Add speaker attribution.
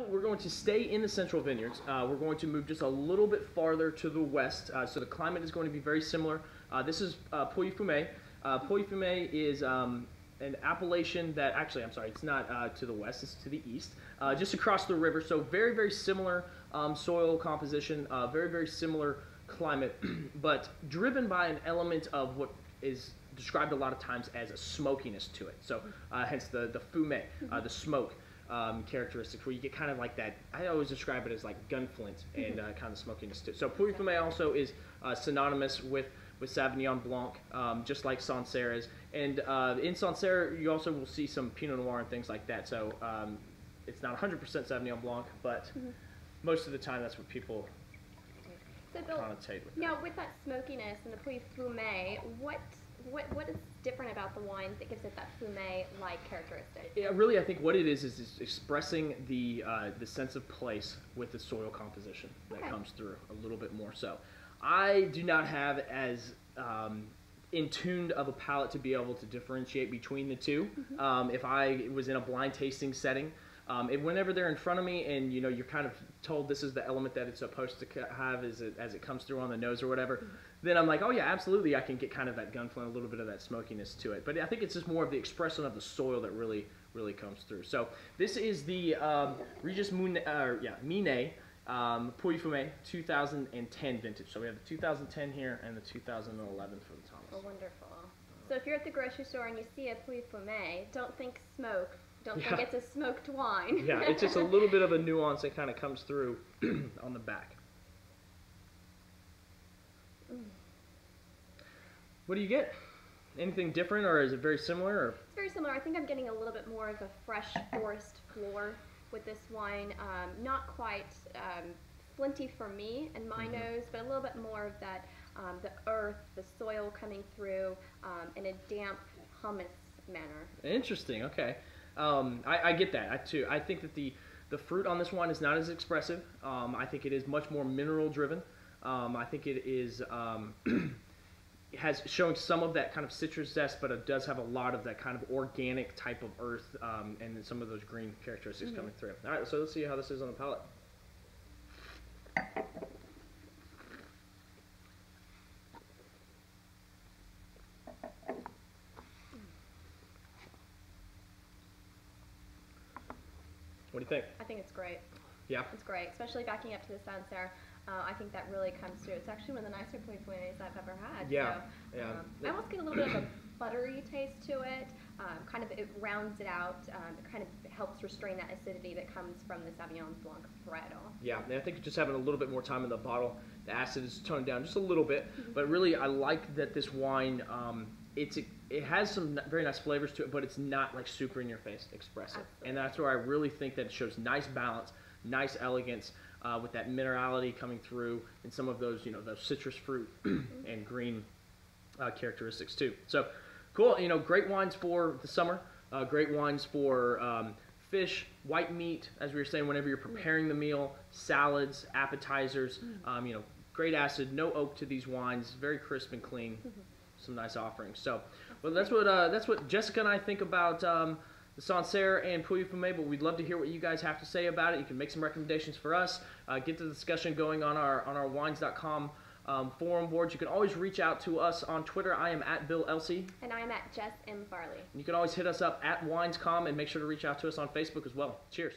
Speaker 1: we're going to stay in the Central Vineyards. We're going to move just a little bit farther to the west. So the climate is going to be very similar. This is Pouilly Fume. Pouilly Fume is an appellation that actually, I'm sorry, it's not to the west, it's to the east, just across the river. So very, very similar soil composition, very, very similar climate, but driven by an element of what is described a lot of times as a smokiness to it. So hence the fume, the smoke characteristics, where you get kind of like that. I always describe it as like gunflint and kind of smokiness to it. So Pouilly Fume also is synonymous with Sauvignon Blanc, just like Sancerre is. And in Sancerre, you also will see some Pinot Noir and things like that. So it's not 100% Sauvignon Blanc, but most of the time that's what people connotate with.
Speaker 2: Now, with that smokiness and the Pouilly Fume, what is different about the wine that gives it that fume-like characteristic?
Speaker 1: Yeah, really, I think what it is expressing the sense of place with the soil composition that comes through a little bit more so. I do not have as in tuned of a palate to be able to differentiate between the two. If I was in a blind tasting setting, whenever they're in front of me and you're kind of told this is the element that it's supposed to have as it comes through on the nose or whatever, then I'm like, oh yeah, absolutely, I can get kind of that gunflint, a little bit of that smokiness to it. But I think it's just more of the expression of the soil that really comes through. So this is the Regis Mine Pouilly Fume 2010 vintage. So we have the 2010 here and the 2011 for the Thomas.
Speaker 2: Oh, wonderful. So if you're at the grocery store and you see a Pouilly Fume, don't think smoke. Don't think it's a smoked wine.
Speaker 1: Yeah, it's just a little bit of a nuance that kind of comes through on the back. What do you get? Anything different, or is it very similar? Or?
Speaker 2: It's very similar. I think I'm getting a little bit more of a fresh forest floor with this wine. Not quite flinty for me and my nose, but a little bit more of that, the earth, the soil coming through in a damp hummus manner.
Speaker 1: Interesting. Okay. I get that too. I think that the fruit on this wine is not as expressive. I think it is much more mineral driven. I think it is has showing some of that kind of citrus zest, but it does have a lot of that kind of organic type of earth and then some of those green characteristics coming through. All right, so let's see how this is on the palate. What do you think?
Speaker 2: I think it's great.
Speaker 1: Yeah?
Speaker 2: It's great, especially backing up to the Sancerre. I think that really comes through. It's actually one of the nicer Pouilly Fumes I've ever had.
Speaker 1: Yeah,
Speaker 2: so,
Speaker 1: yeah.
Speaker 2: I almost get a little bit of a buttery taste to it. Kind of it rounds it out. It kind of helps restrain that acidity that comes from the Sauvignon Blanc varietal.
Speaker 1: Yeah, and I think just having a little bit more time in the bottle, the acid is toned down just a little bit. But really, I like that this wine, it has some very nice flavors to it, but it's not like super in your face expressive. Absolutely. And that's where I really think that it shows nice balance, nice elegance, with that minerality coming through and some of those, those citrus fruit and green characteristics too. So cool, great wines for the summer, great wines for fish, white meat, as we were saying, whenever you're preparing the meal, salads, appetizers, great acid, no oak to these wines, very crisp and clean, some nice offerings. So, well, that's what Jessica and I think about the Sancerre and Pouilly Fume, but we'd love to hear what you guys have to say about it. You can make some recommendations for us, get the discussion going on our Wines.com forum boards. You can always reach out to us on Twitter. I am at Bill Elsey.
Speaker 2: And I am at Jess M. Farley.
Speaker 1: And you can always hit us up at Wines.com and make sure to reach out to us on Facebook as well. Cheers.